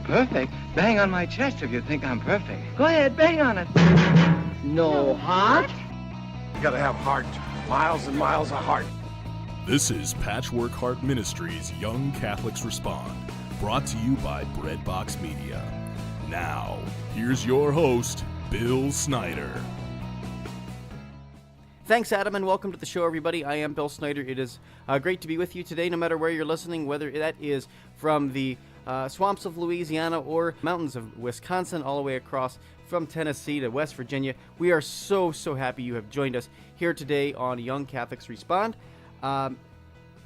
Perfect? Bang on my chest if you think I'm perfect. Go ahead, bang on it. No heart? You gotta have heart. Miles and miles of heart. This is Patchwork Heart Ministries' Young Catholics Respond, brought to you by Breadbox Media. Now, here's your host, Bill Snyder. Thanks, Adam, and welcome to the show, everybody. I am Bill Snyder. It is great to be with you today, no matter where you're listening, whether that is from the swamps of Louisiana or mountains of Wisconsin, all the way across from Tennessee to West Virginia. We are so happy you have joined us here today on Young Catholics Respond.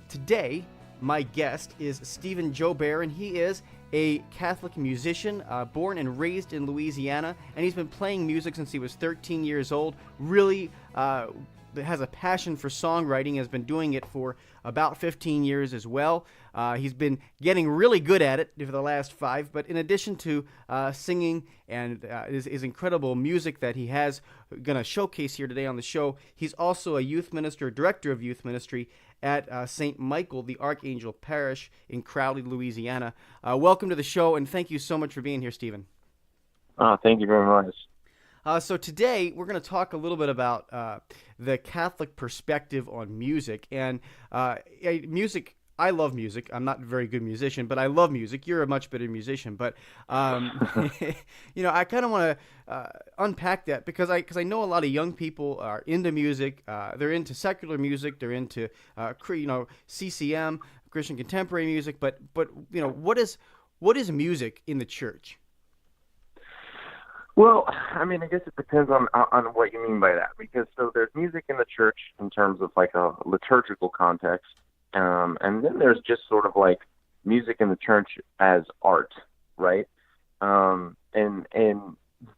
Today, my guest is Stephen Joubert, and he is a Catholic musician, born and raised in Louisiana, and he's been playing music since he was 13 years old. Really has a passion for songwriting, has been doing it for about 15 years as well. He's been getting really good at it for the last 5, but in addition to singing and his incredible music that he has going to showcase here today on the show, he's also a youth minister, director of youth ministry at St. Michael the Archangel Parish in Crowley, Louisiana. Welcome to the show, and thank you so much for being here, Stephen. Thank you very much. So today we're going to talk a little bit about the Catholic perspective on music. And music, I love music. I'm not a very good musician, but I love music. You're a much better musician. But, you know, I kind of want to unpack that because I know a lot of young people are into music. They're into secular music. They're into, CCM, Christian contemporary music. But you know, what is music in the church? Well, I mean, I guess it depends on what you mean by that, because so there's music in the church in terms of like a liturgical context, and then there's just sort of like music in the church as art, right? And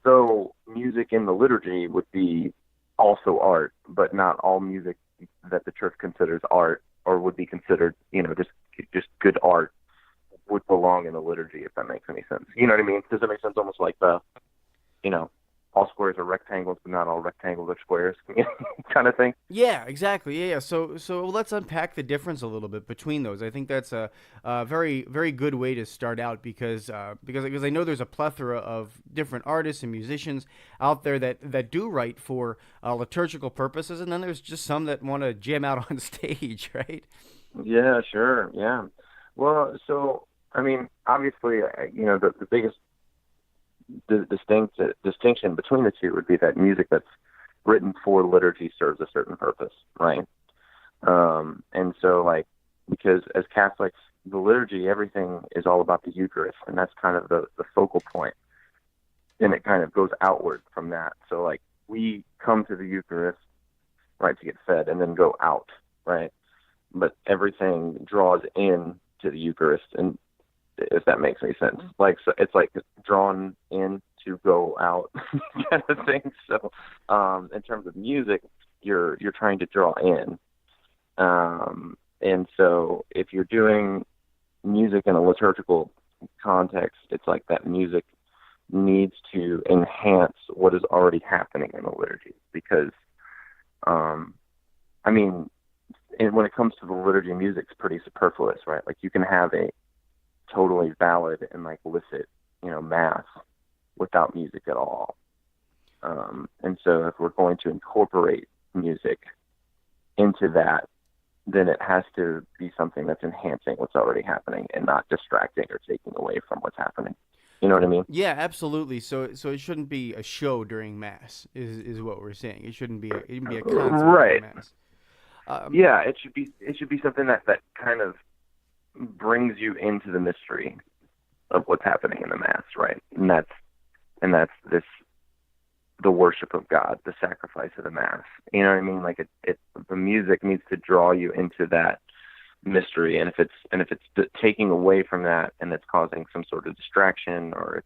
though music in the liturgy would be also art, but not all music that the church considers art or would be considered, you know, just good art would belong in the liturgy, if that makes any sense. You know what I mean? Does that make sense? Almost like all squares are rectangles, but not all rectangles are squares, kind of thing. Yeah, exactly. Yeah. So let's unpack the difference a little bit between those. I think that's a very, very good way to start out because I know there's a plethora of different artists and musicians out there that do write for liturgical purposes, and then there's just some that want to jam out on stage, right? Yeah, sure. Yeah. Well, so I mean, obviously, the biggest distinction between the two would be that music that's written for liturgy serves a certain purpose, right? And so, like, because as Catholics, the liturgy, everything is all about the Eucharist, and that's kind of the focal point, and it kind of goes outward from that. So, like, we come to the Eucharist, right, to get fed, and then go out, right? But everything draws in to the Eucharist, and if that makes any sense. Like, so it's like drawn in to go out kind of thing. So in terms of music, you're trying to draw in. And so if you're doing music in a liturgical context, it's like that music needs to enhance what is already happening in the liturgy. Because, when it comes to the liturgy, music's pretty superfluous, right? Like, you can have a totally valid and like licit, mass without music at all. And so if we're going to incorporate music into that, then it has to be something that's enhancing what's already happening and not distracting or taking away from what's happening. You know what I mean? Yeah, absolutely. So it shouldn't be a show during Mass, is what we're saying. It shouldn't be a concert right. during Mass. Yeah, it should be something that kind of brings you into the mystery of what's happening in the Mass, right? And that's the worship of God, the sacrifice of the Mass. You know what I mean? Like, the music needs to draw you into that mystery, and if it's taking away from that and it's causing some sort of distraction, or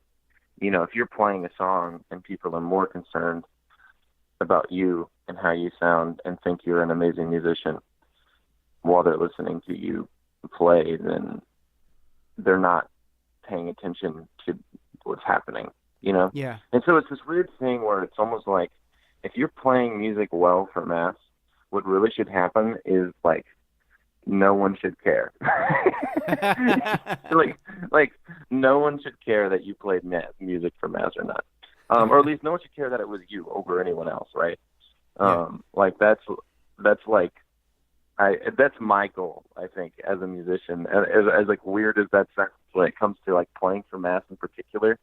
if you're playing a song and people are more concerned about you and how you sound and think you're an amazing musician while they're listening to you play, then they're not paying attention to what's happening, Yeah. And so it's this weird thing where it's almost like, if you're playing music well for Mass, what really should happen is, like, no one should care. like no one should care that you played music for Mass or not, or at least no one should care that it was you over anyone else, right? Like that's like that's my goal, I think, as a musician. As like weird as that sounds when it comes to like playing for Mass in particular,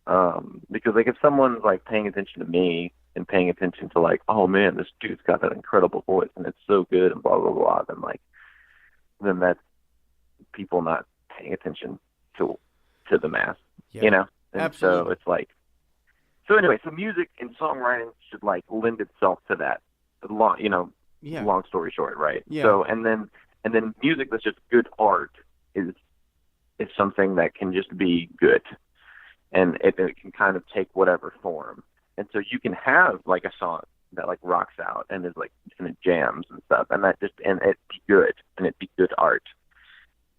because like if someone's like paying attention to me and paying attention to like, oh man, this dude's got that incredible voice and it's so good and blah blah blah, then that's people not paying attention to the Mass, you know? And absolutely. so it's like, so anyway, so music and songwriting should like lend itself to that. Long story short, right? Yeah. So and then music that's just good art is something that can just be good, and it can kind of take whatever form. And so you can have like a song that like rocks out and is like and it jams and stuff, and it be good and it be good art.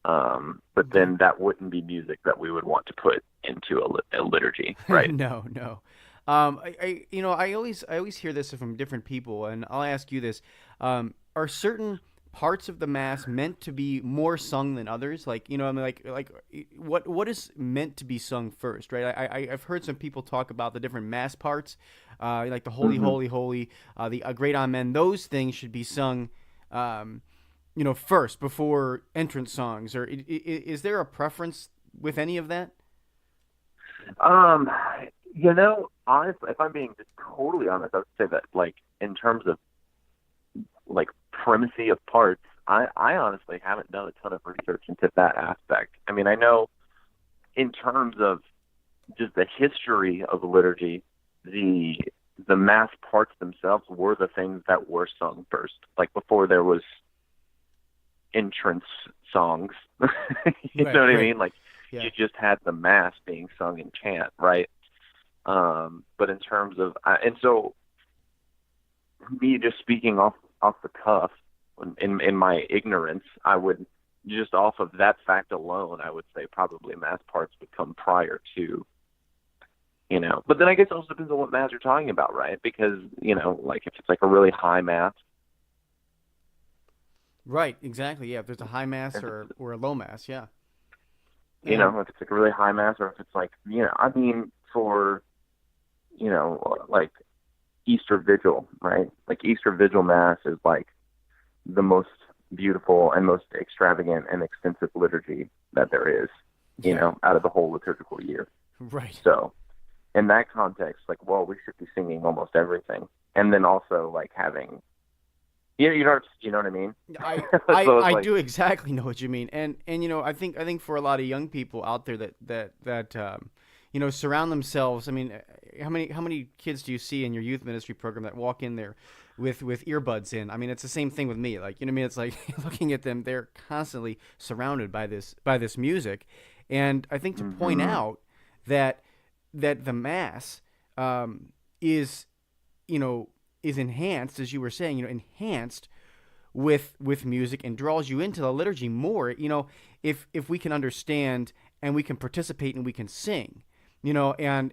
But then that wouldn't be music that we would want to put into a liturgy, right? No. I always hear this from different people, and I'll ask you this: are certain parts of the Mass meant to be more sung than others? Like, what is meant to be sung first, right? I've heard some people talk about the different Mass parts, like the Holy, Holy, Holy, the Great Amen. Those things should be sung, first before entrance songs. Or is there a preference with any of that? Honestly, if I'm being just totally honest, I would say that, like, in terms of, like, primacy of parts, I honestly haven't done a ton of research into that aspect. I mean, I know in terms of just the history of the liturgy, the Mass parts themselves were the things that were sung first, like before there was entrance songs. You know what I mean? Like, you just had the Mass being sung in chant, right? But in terms of, and so me just speaking off the cuff, in my ignorance, I would just off of that fact alone, I would say probably Mass parts would come prior to, but then I guess it also depends on what Mass you're talking about, right? Because, like if it's like a really high Mass. Right, exactly. Yeah, if there's a high Mass or a low Mass, yeah. If it's like a really high Mass, or if it's like, for, like Easter Vigil, right? Like Easter Vigil Mass is like the most beautiful and most extravagant and extensive liturgy that there is, out of the whole liturgical year. Right. So in that context, like, well, we should be singing almost everything. And then also like having, you know what I mean? I do exactly know what you mean. And I think for a lot of young people out there that surround themselves. I mean, how many kids do you see in your youth ministry program that walk in there with earbuds in? I mean, it's the same thing with me. Like, it's like looking at them, they're constantly surrounded by this music. And I think to point out that the Mass is enhanced, as you were saying, enhanced with music and draws you into the liturgy more, if we can understand and we can participate and we can sing. And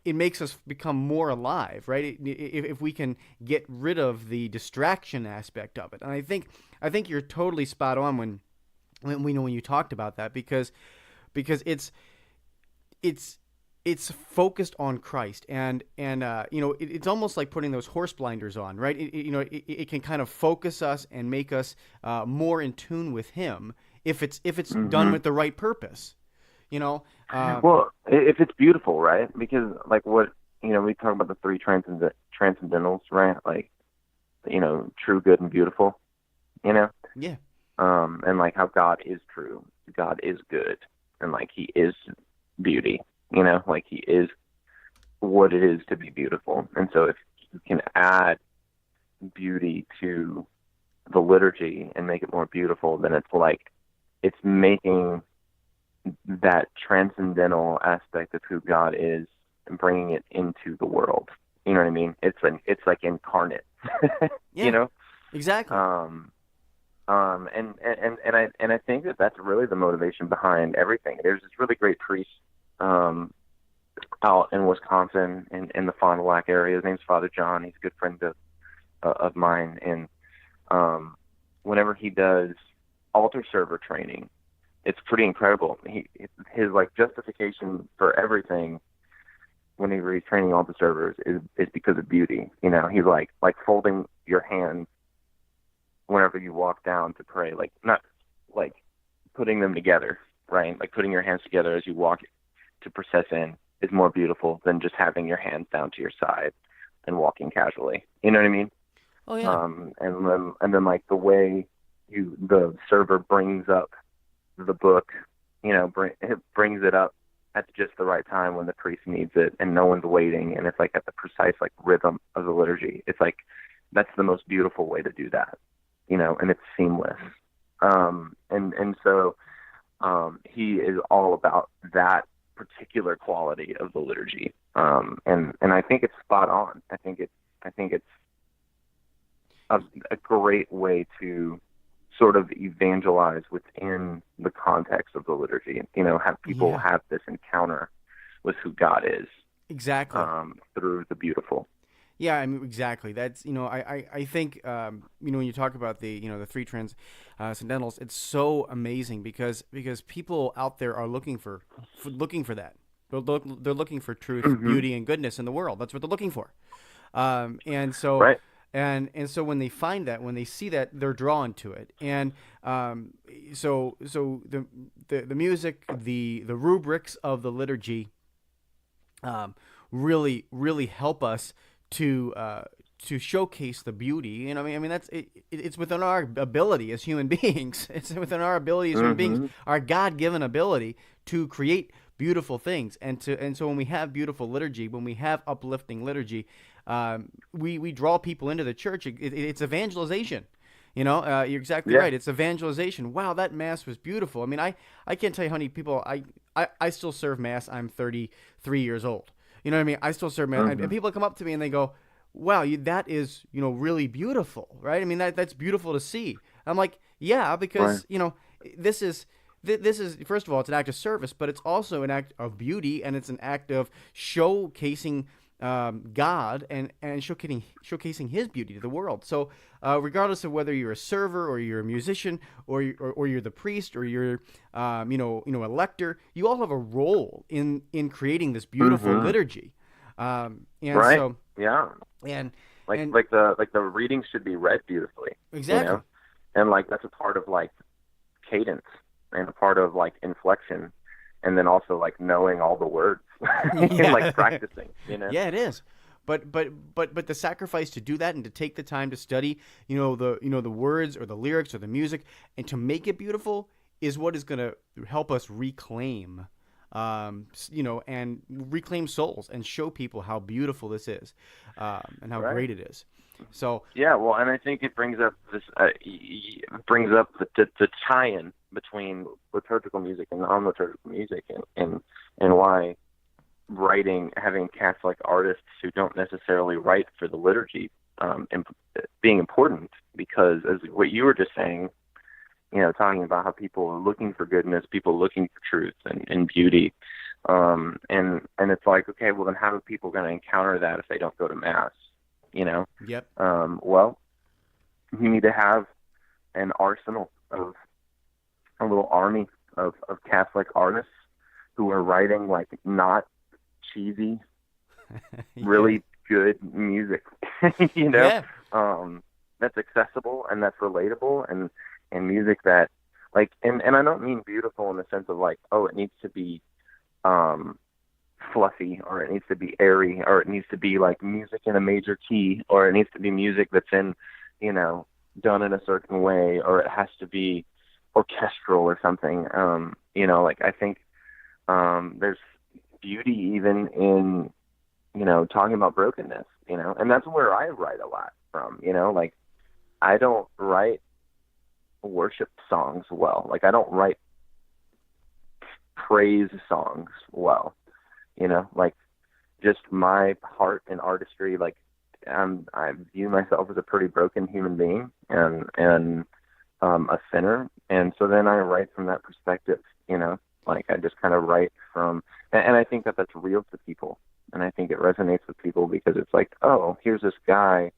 it makes us become more alive, right? If we can get rid of the distraction aspect of it. And I think you're totally spot on when you talked about that, because it's focused on Christ, and it's almost like putting those horse blinders on, right? It can kind of focus us and make us more in tune with Him if it's done with the right purpose. Well, if it's beautiful, right? Because like what, we talk about the three transcendentals, right? Like, true, good, and beautiful, Yeah. And like how God is true, God is good, and like He is beauty, like He is what it is to be beautiful. And so if you can add beauty to the liturgy and make it more beautiful, then it's making that transcendental aspect of who God is and bringing it into the world. You know what I mean? It's like incarnate. Yeah, exactly. And I think that's really the motivation behind everything. There's this really great priest out in Wisconsin in the Fond du Lac area. His name's Father John. He's a good friend of mine, and whenever he does altar server training, it's pretty incredible. His like justification for everything whenever he's training altar servers is because of beauty. He's like folding your hands whenever you walk down to pray, like not like putting them together, right? Like putting your hands together as you walk to process in is more beautiful than just having your hands down to your side and walking casually. You know what I mean? Oh yeah. And then like the way the server brings up the book, it brings it up at just the right time when the priest needs it and no one's waiting, and it's like at the precise like rhythm of the liturgy. It's like that's the most beautiful way to do that, and it's seamless. And so he is all about that particular quality of the liturgy. And I think it's spot on. I think it's a great way to sort of evangelize within the context of the liturgy, have people have this encounter with who God is. Exactly. Through the beautiful. Yeah, I mean, exactly. That's, I think, when you talk about the three transcendentals, it's so amazing because people out there are looking for that. They're looking for truth, beauty, and goodness in the world. That's what they're looking for. And so, right. And so when they find that, when they see that, they're drawn to it. And so the music, the rubrics of the liturgy, really help us to showcase the beauty. And I mean that's it's within our ability as human beings. It's within our ability as human beings, our God-given ability to create beautiful things. And so when we have beautiful liturgy, when we have uplifting liturgy, we draw people into the church. It's evangelization. You're exactly right. It's evangelization. Wow, that Mass was beautiful. I mean, I can't tell you how many people I still serve Mass. I'm 33 years old. You know what I mean? I still serve Mass. And people come up to me and they go, wow, that is, really beautiful, right? I mean, that's beautiful to see. I'm like, yeah, because, this is, first of all, it's an act of service, but it's also an act of beauty, and it's an act of showcasing God and showcasing His beauty to the world. So regardless of whether you're a server or you're a musician or you're the priest or you're a lector, you all have a role in creating this beautiful liturgy. And right. So yeah, and the readings should be read beautifully. Exactly. And like that's a part of like cadence and a part of like inflection. And then also like knowing all the words and like practicing, Yeah, it is. But the sacrifice to do that and to take the time to study, the words or the lyrics or the music and to make it beautiful is what is going to help us reclaim, and reclaim souls and show people how beautiful this is, and how great it is. So yeah, well, and I think it brings up this, the tie-in between liturgical music and non-liturgical music, and why having Catholic artists who don't necessarily write for the liturgy, being important, because as what you were just saying, talking about how people are looking for goodness, people looking for truth and beauty, and it's like, okay, well then how are people going to encounter that if they don't go to Mass? Yep. Well, you need to have an arsenal of a little army of Catholic artists who are writing like not cheesy, really good music, Yeah. That's accessible and that's relatable and music that like, and I don't mean beautiful in the sense of like, oh, it needs to be, fluffy, or it needs to be airy, or it needs to be like music in a major key, or it needs to be music that's in, done in a certain way, or it has to be orchestral or something. Like I think there's beauty even in, talking about brokenness, and that's where I write a lot from, like I don't write worship songs well. Like I don't write praise songs well. Like just my heart and artistry, like I view myself as a pretty broken human being and a sinner. And so then I write from that perspective, like I just kind of write from, and I think that that's real to people. And I think it resonates with people because it's like, oh, here's this guy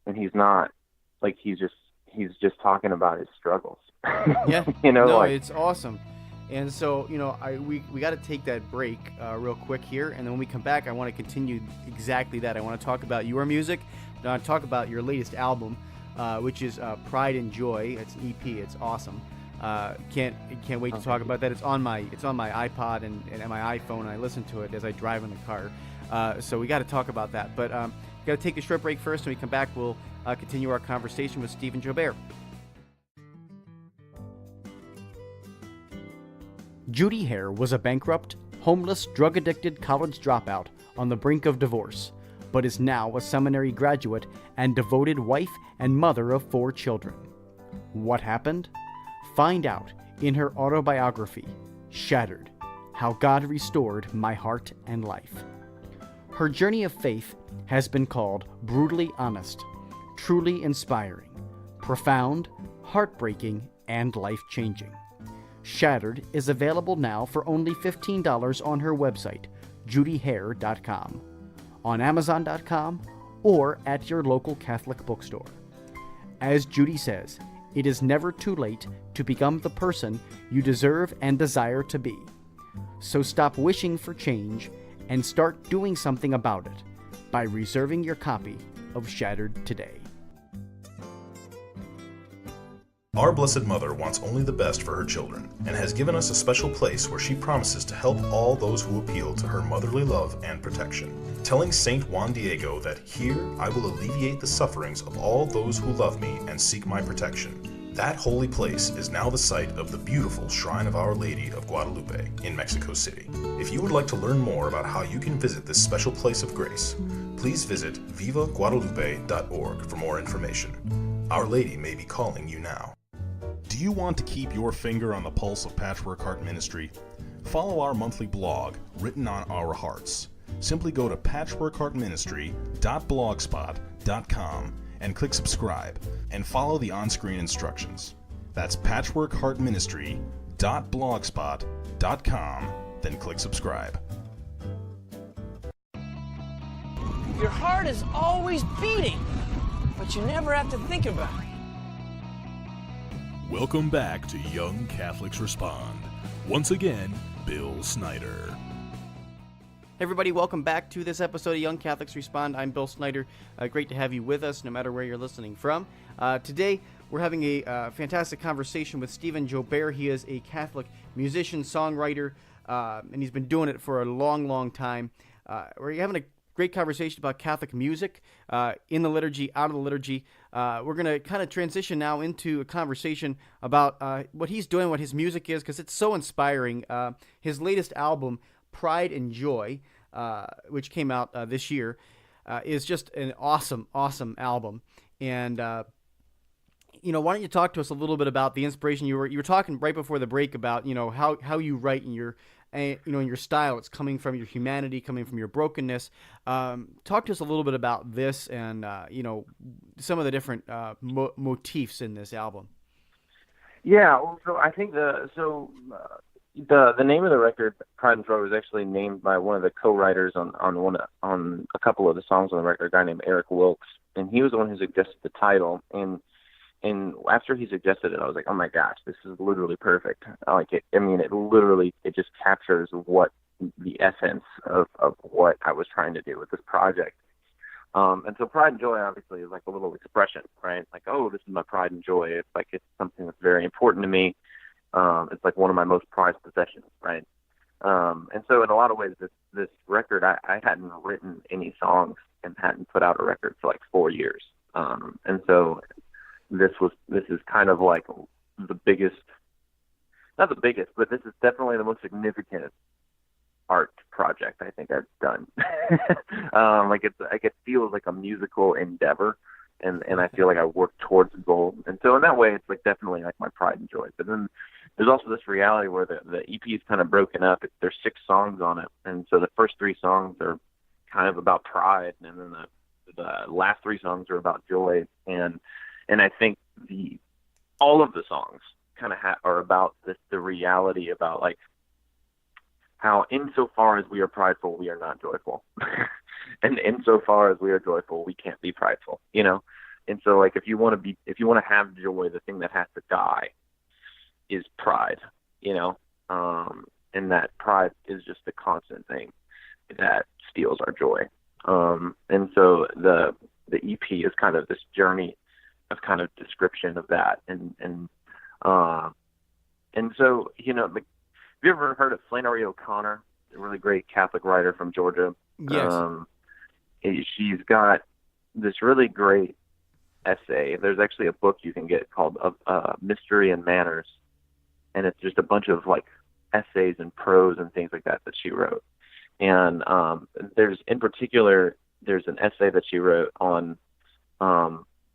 and he's not like, he's just, he's just talking about his struggles. Yeah, like, it's awesome. And so, we got to take that break real quick here, and then when we come back, I want to continue exactly that. I want to talk about your music. I want to talk about your latest album, which is Pride and Joy. It's an EP. It's awesome. Can't wait to talk about that. It's on my iPod and my iPhone, and I listen to it as I drive in the car. So we got to talk about that. But we got to take a short break first, and when we come back, we'll continue our conversation with Stephen Joubert. Judy Hare was a bankrupt, homeless, drug-addicted college dropout on the brink of divorce, but is now a seminary graduate and devoted wife and mother of 4 children. What happened? Find out in her autobiography, Shattered: How God Restored My Heart and Life. Her journey of faith has been called brutally honest, truly inspiring, profound, heartbreaking, and life-changing. Shattered is available now for only $15 on her website, judyhare.com, on amazon.com, or at your local Catholic bookstore. As Judy says, it is never too late to become the person you deserve and desire to be. So stop wishing for change and start doing something about it by reserving your copy of Shattered today. Our Blessed Mother wants only the best for her children and has given us a special place where she promises to help all those who appeal to her motherly love and protection. Telling Saint Juan Diego that here I will alleviate the sufferings of all those who love me and seek my protection. That holy place is now the site of the beautiful Shrine of Our Lady of Guadalupe in Mexico City. If you would like to learn more about how you can visit this special place of grace, please visit vivaguadalupe.org for more information. Our Lady may be calling you now. Do you want to keep your finger on the pulse of Patchwork Heart Ministry? Follow our monthly blog, Written on Our Hearts. Simply go to patchworkheartministry.blogspot.com and click subscribe, and follow the on-screen instructions. That's patchworkheartministry.blogspot.com, then click subscribe. Your heart is always beating, but you never have to think about it. Welcome back to Young Catholics Respond. Once again, Bill Snyder. Hey everybody, welcome back to this episode of Young Catholics Respond. I'm Bill Snyder. Great to have you with us, no matter where you're listening from. Today, we're having a fantastic conversation with Stephen Joubert. He is a Catholic musician, songwriter, and he's been doing it for a long, long time. We're having a great conversation about Catholic music, in the liturgy, out of the liturgy. We're going to kind of transition now into a conversation about what he's doing, what his music is, because it's so inspiring. His latest album, Pride and Joy, which came out this year, is just an awesome, awesome album. And why don't you talk to us a little bit about the inspiration? You were talking right before the break about how you write in your in your style. It's coming from your humanity, coming from your brokenness. Talk to us a little bit about this and some of the different motifs in this album. Yeah, well, so I think the name of the record, Pride and Joy, was actually named by one of the co-writers on a couple of the songs on the record, a guy named Eric Wilkes, and he was the one who suggested the title. And after he suggested it, I was like, oh my gosh, this is literally perfect. I like it. I mean, it just captures what the essence of what I was trying to do with this project. And so Pride and Joy obviously is like a little expression, right? Like, oh, this is my pride and joy. It's something that's very important to me. It's like one of my most prized possessions, right? And so in a lot of ways, this record, I hadn't written any songs and hadn't put out a record for like 4 years. And so this is kind of like the biggest, not the biggest, but this is definitely the most significant art project I think I've done. It feels like a musical endeavor, and I feel like I work towards a goal. And so in that way, it's like definitely like my pride and joy. But then there's also this reality where the EP is kind of broken up. There's 6 songs on it, and so the first 3 songs are kind of about pride, and then the last 3 songs are about joy. And I think all of the songs kind of are about the reality about like how insofar as we are prideful, we are not joyful. And insofar as we are joyful, we can't be prideful, And so like if you want to have joy, the thing that has to die is pride, you know, and that pride is just the constant thing that steals our joy. And so the EP is kind of this journey of kind of description of that, and so, you know, like, have you ever heard of Flannery O'Connor, a really great Catholic writer from Georgia? Yes. She's got this really great essay. There's actually a book you can get called Mystery and Manners, and it's just a bunch of like essays and prose and things like that she wrote. And there's in particular, there's an essay that she wrote on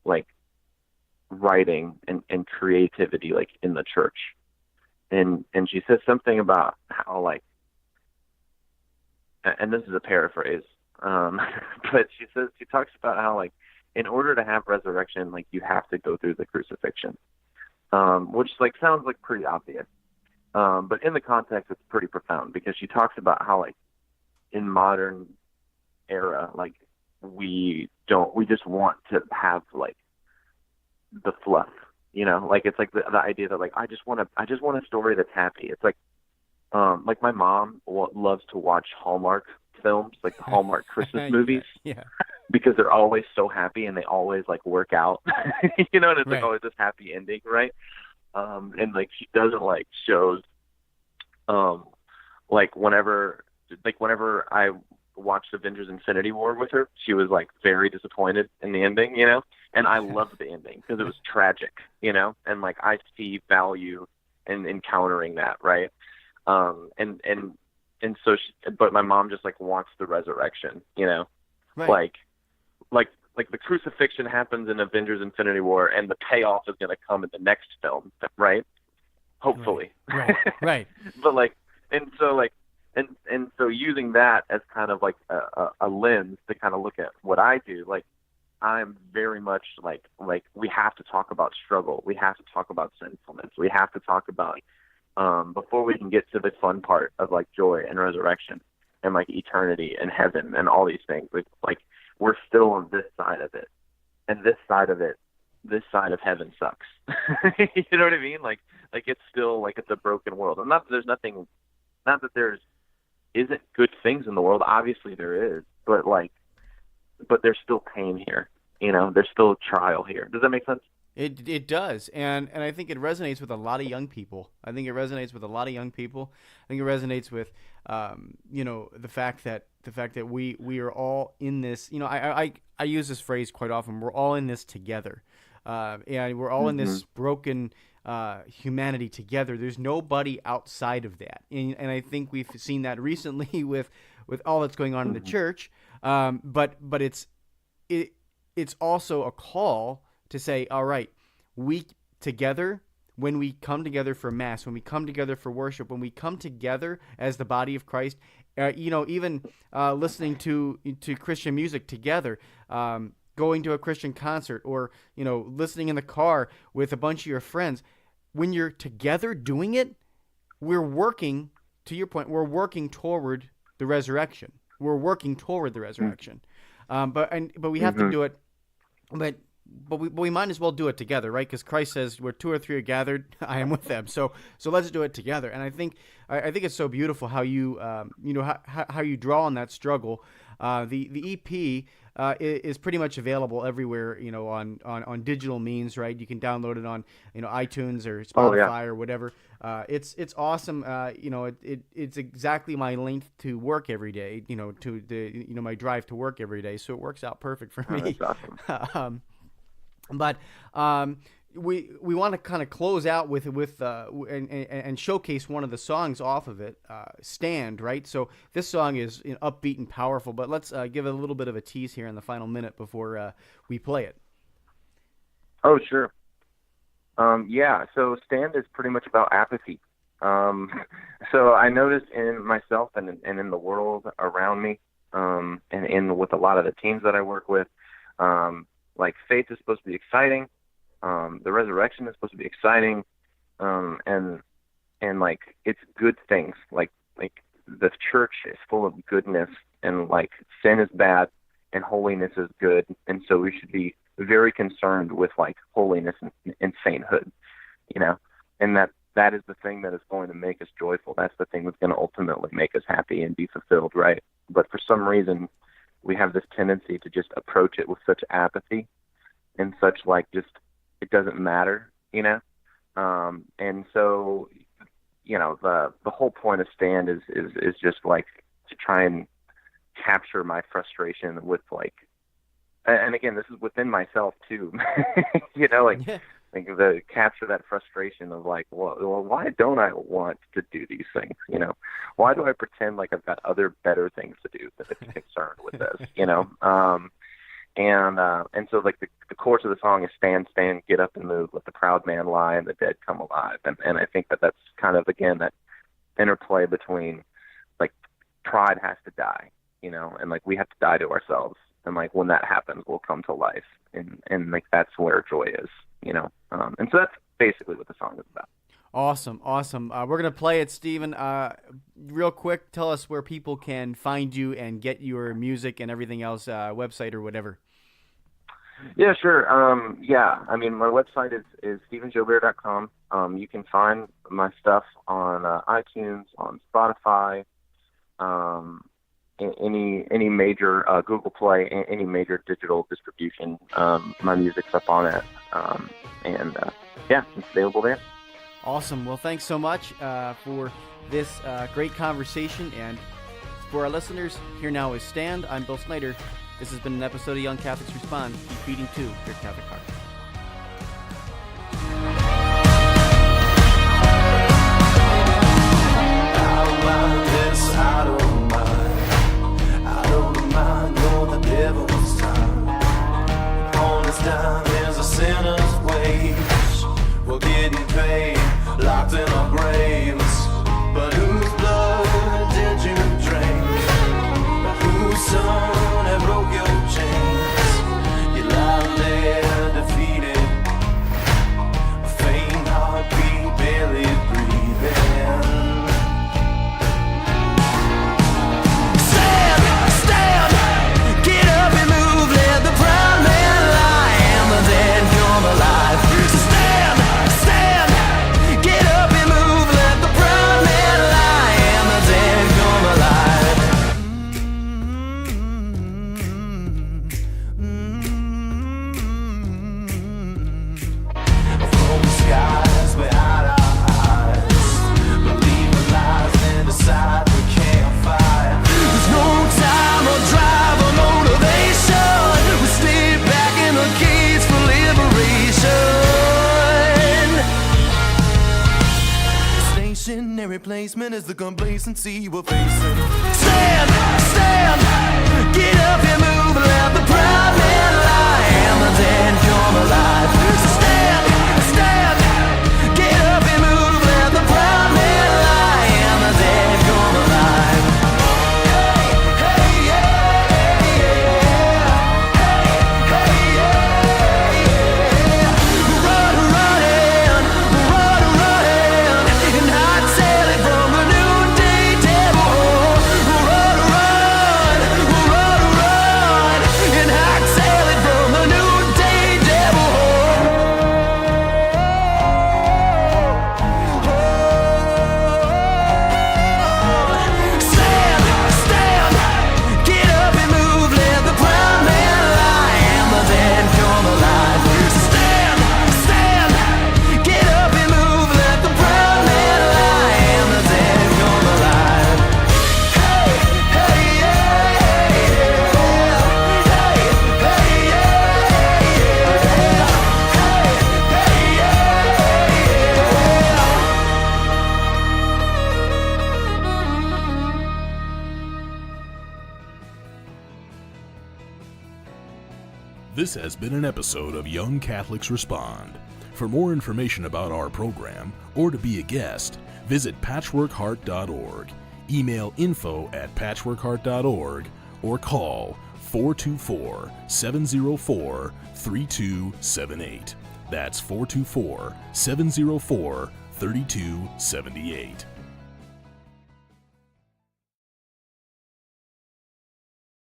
like writing and creativity like in the church. And she says something about how like, and this is a paraphrase, but she talks about how like in order to have resurrection, like you have to go through the crucifixion, which like sounds like pretty obvious. But in the context, it's pretty profound, because she talks about how like in modern era, like we just want to have like the fluff, you know, like it's like the idea that like I just want a story that's happy. It's like my mom loves to watch Hallmark films, like the Hallmark Christmas movies, Yeah. because they're always so happy and they always like work out, you know, and it's Right. like always this happy ending, right? And like she doesn't like shows, like whenever I watched Avengers Infinity War with her, she was like very disappointed in the ending, you know, and I loved the ending because it was tragic, you know, and like I see value in encountering that, right? And so but my mom just like wants the resurrection, you know, Right. like the crucifixion happens in Avengers Infinity War, and the payoff is going to come in the next film, right? Hopefully. Right. But like, and so using that as kind of like a lens to kind of look at what I do, like I'm very much like we have to talk about struggle. We have to talk about sinfulness. We have to talk about, before we can get to the fun part of like joy and resurrection and like eternity and heaven and all these things, like we're still on this side of it, and this side of heaven sucks. You know what I mean? Like it's still like it's a broken world. And not that there isn't good things in the world. Obviously there is, but there's still pain here. You know, there's still trial here. Does that make sense? It does, and I think it resonates with a lot of young people. I think it resonates with you know, the fact that we are all in this. You know, I use this phrase quite often. We're all in this together, and we're all in this broken humanity together. There's nobody outside of that, and I think we've seen that recently with all that's going on in the church. But it's also a call to say, all right, we together, when we come together for Mass, when we come together for worship, when we come together as the body of Christ, you know, even listening to Christian music together, going to a Christian concert, or, you know, listening in the car with a bunch of your friends, when you're together doing it, we're working, to your point, we're working toward the resurrection. We're working toward the resurrection. But we have to do it, but we might as well do it together, right? Because Christ says, where 2 or 3 are gathered, I am with them. So let's do it together. And I think it's so beautiful how you you know, how you draw on that struggle. The EP is pretty much available everywhere, you know, on digital means, right? You can download it on, you know, iTunes or Spotify or whatever. It's awesome. You know, it's exactly my length to work every day, you know, my drive to work every day. So it works out perfect for me. That's awesome. But we want to kind of close out with and showcase one of the songs off of it, "Stand." Right. So this song is, you know, upbeat and powerful. But let's give it a little bit of a tease here in the final minute before we play it. Oh, sure. Yeah. So "Stand" is pretty much about apathy. So I noticed in myself and in the world around me, and with a lot of the teams that I work with, like faith is supposed to be exciting. The resurrection is supposed to be exciting. And like, it's good things. Like the church is full of goodness, and like sin is bad and holiness is good. And so we should be very concerned with like holiness and sainthood, you know, and that is the thing that is going to make us joyful. That's the thing that's going to ultimately make us happy and be fulfilled, right? But for some reason, we have this tendency to just approach it with such apathy and such like just it doesn't matter, you know. And so, you know, the whole point of Stand is just like to try and capture my frustration with like, and again, this is within myself too, you know, like. Yeah. Like capture that frustration of like, well, why don't I want to do these things? You know, why do I pretend like I've got other better things to do than to be concerned with this? You know, and so like the chorus of the song is stand, get up and move, let the proud man lie and the dead come alive. And I think that that's kind of again that interplay between like pride has to die, you know, and like we have to die to ourselves. And like when that happens, we'll come to life, and like that's where joy is, you know. And so that's basically what the song is about. Awesome. We're gonna play it, Stephen. Real quick, tell us where people can find you and get your music and everything else, website or whatever. Yeah, sure. I mean, my website is stephenjoubert.com. You can find my stuff on iTunes, on Spotify. Any major Google Play, any major digital distribution, my music's up on it, and it's available there. Awesome. Well, thanks so much for this great conversation, and for our listeners, here now is Stand. I'm Bill Snyder. This has been an episode of Young Catholics Respond. Keep feeding to your Catholic heart. Time is a sinner's wage. We're getting paid, locked in our graves. But whose blood did you drink? Whose son had broke your chains? You lie there defeated, a faint heartbeat, barely breathing. Stand, get up and move, let the proud man lie, and the dead come alive. Stand, get up and move, let the proud man lie, and the dead come alive. From the skies behind our eyes, believe the lies and decide we can't fight. There's no time or drive or motivation. We stay back in the cage for liberation. Stationary placement is the complacency we're facing. Stand, get up and move, let the proud man lie, and the dead come alive. Stand, get up and move, let the proud man lie, and the dead come alive. Hey, yeah, running, and hot sailing from the noonday devil. Run, and hot sailing from the noonday devil. Stand, get up and move, let the proud man lie, and the dead come alive. Stand, get up and move, let the proud man lie, and the dead come alive. Hey, This has been an episode of Young Catholics Respond. For more information about our program or to be a guest, visit patchworkheart.org, email info@patchworkheart.org, or call 424-704-3278. That's 424-704-3278.